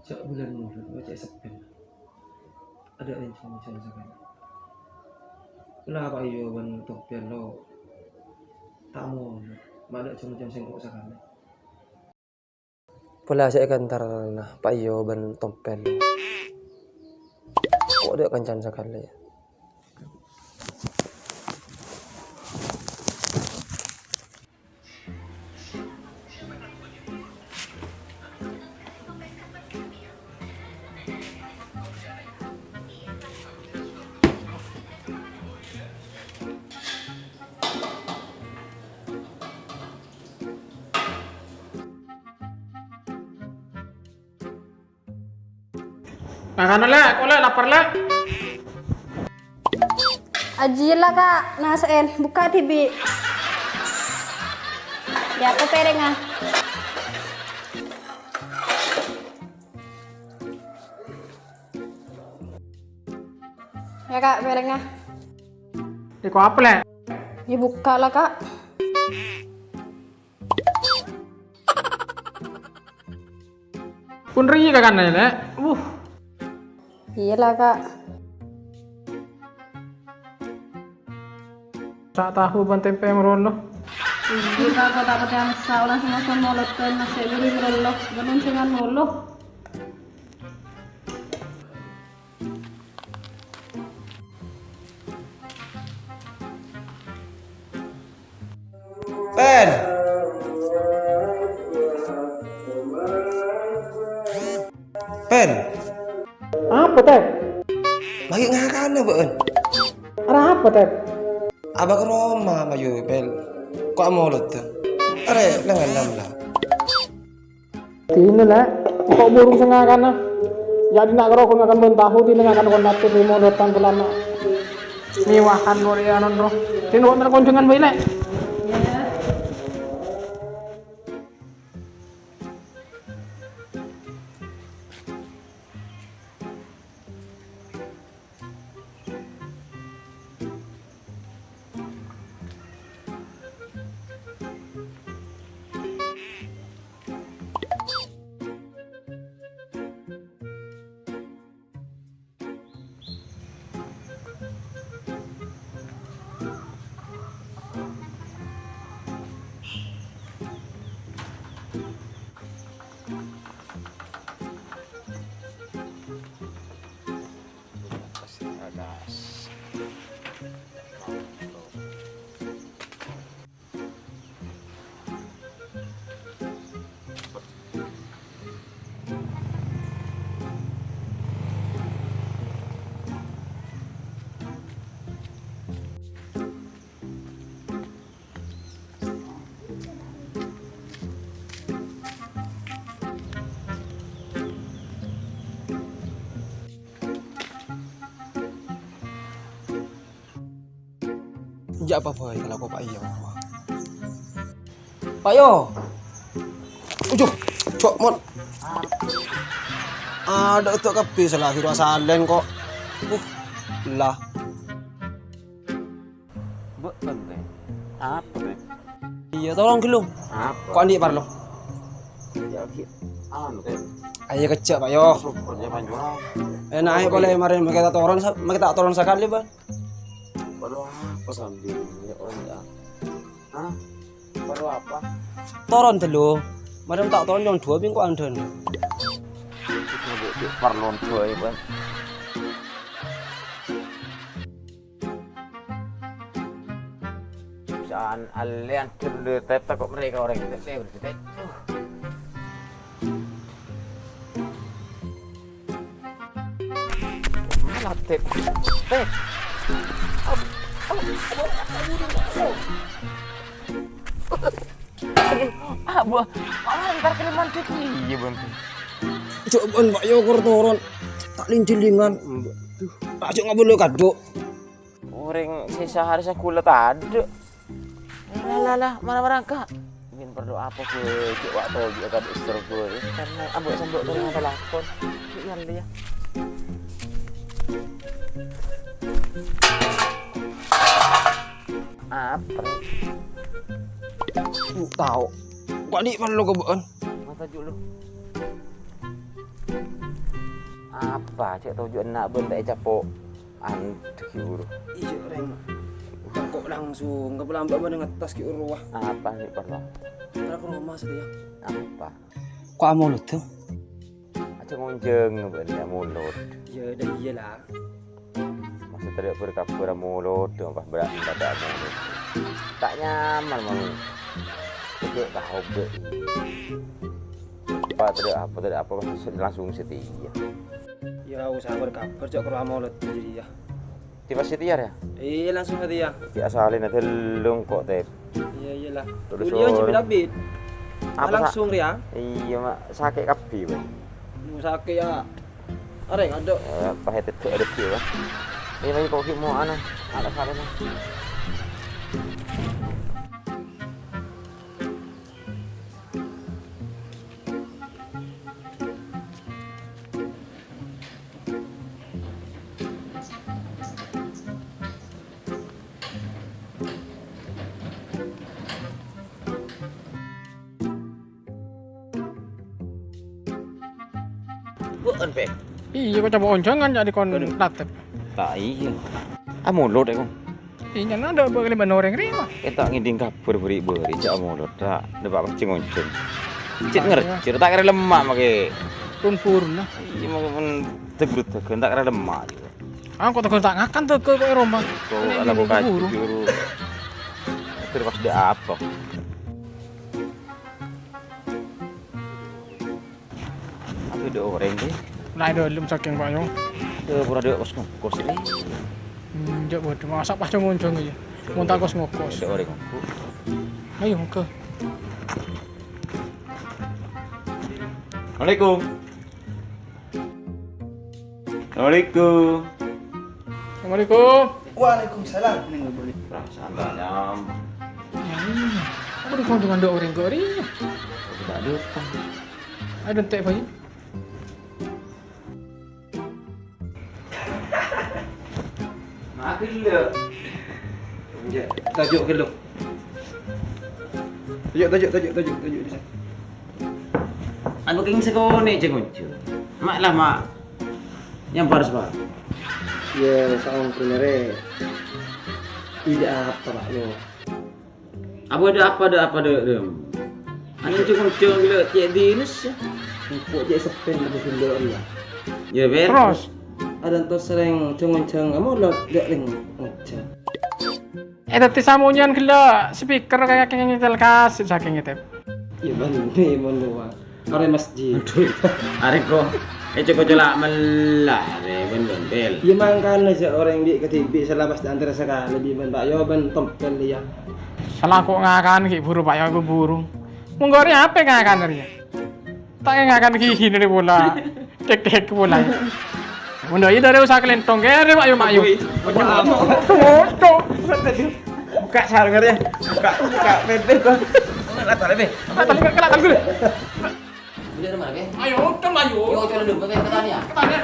Cak bulan Maret, cak September. Ada rencana sekali. Kenapa iyo ban topian lo? Tamu, mana macam sengkok sekali. Pula saya akan tar nah Pak Iyo ban tompel. Kok ada kencan sekali ya? Makan lah, kau lah lapar lah. Aji lah kak, nasain buka TV. Ya aku pereng ah. Ya kak pereng ah. Kau apa lah? Ya buka lah kak. Pun ri kan ya, Iya lah kak. Tak tahu ban tempe meroloh. Iya kak, tak percaya saulah sama mulut kan nasi beri meroloh, ganun dengan muluh. Pen. Pen. Apa teh? Bagi ngakan ya, Ben. Ada apa teh? Abang ke Roma, mayu, Pel. Kok mulut tuh? Are, lengan enam lah. Ini lah, kok burung sengakan ah. Jadi nak kerok akan bentahu di dengan kontak di modotan pelana. Miwahan Koreanon roh. Tino ntar kunjungan baik. Ya apa boy kalau kau Pak Iyo. Pak Iyo. Ujuh, cok mon. Ada itu kepi salah kira salen kok. Lah. Betul deh. Apa deh? Iya tolong gelung. Apa? Kok andi parlo? Ya anu deh. Ayo kecek Pak Yo. Supernya panjang. Enak aja boleh kemarin kita toron sekali bang. Baru apa sambil ya orang ya? Hah? Baru apa? Toron dulu. Madam tak toron yang 2 minggu andan. Kita buat parlon tuh ya bang. Jangan alian dulu tetap kok mereka orang kita berarti. Malah tep. Ntar keliman cuci iya bang. Coba Pak Yo toron tak lincelingan. Tak cok nggak boleh kado. Orang sisa hari saya kulit ada. Lah, mana merangkak? Ingin berdoa apa ke cik waktu juga kan istri gue karena abang sambut dari ada lakon. Yang dia. Apa? Tahu. Kok di mana lo kebuan? Mata juk lu. baca tujuan nak benda capok antuk guru. Iya reng. Kok langsung ke pelambat mana ngetas ki urwah. Apa nih perlu? Karena ke rumah saja. Apa? Kok amulut tuh? Aja ngonjeng benda mulut. Ya dah iyalah. Masa tadi berkapur mulut tuh apa berat pada mulut. Tak nyaman mau. Tidak tahu be. Apa tadi langsung setia. Ya usah berkabar cok ke amulut jadi ya. Tiba setia ya? Iya langsung setia. Diasalin nanti lung kok tep. Iya iyalah. Terus Kuliah cepet habis. Apa Langsung ya. Iya mak sakit kapi bang. Sakit ya. Areng ada. Pahit itu ada sih bang. Ini lagi kau mau ana ada salin. Bukan pe. Iya, kok coba oncongan jadi kon latep. Tak iya. Mulut aku. Iya, ada bakal ban orang rima. Kita ngiding kapur beri cak mulut tak dapat pasti ngoncon. Cik ngerti, tak kira lemak make. Pun purna. Iya mau tegrut tak kira lemak. Aku tak ngakan tuh ke rumah. Kau ala kau kaji juru. Terus dia apa? Aku ada orang deh. Lai dalam saking banyak. Tuh pura dia kos kos ini. Jauh bodoh, masak pas ngoncong aja. Muntah kos ngokos. Ada orang. Ayo ke. Assalamualaikum. Assalamualaikum. Assalamualaikum. Waalaikumsalam. Perasaan tak nyam. Aku di kontungan dua orang ke hari. Tidak ada. Ada teh bayi. Makin le. Tajuk ke lu? Tajuk di sana. Anu king sekone jengonjo. Mak lah mak. Yang baru sebab. Ya, saung kulere. Tidak apa pak lo. Apa ada dem. Anu jengonjo le cek dinus. Kok jadi sepen lebih dulu ya. Ya ben. Terus. Ada tuh sering ceng-ceng, kamu lo gak ling ngeceng. Tadi samunyan gila speaker kayak kayaknya nyetel kaset saking itu. Iya ban, nih mau orang masjid. Arek kok. Cukup celak melah ben bel. Iya mangkan aja orang di ketibi selapas di antara sekali di ban pak yo ban tempel ya. Salah kok ngakan ki buru pak yo aku burung. Munggori apa ngakan dia? Tak ngakan ki hini bola. Tek bola. Bunda ini dari usaha kelentong kere pak yo mak yo. Tuh. Buka sarungnya. Buka bebek kok. Latah lebih. Tali kelatan gue. Udah mana be? Ayo, kan ayo. Yo coba dulu ke tanya. Ketanya.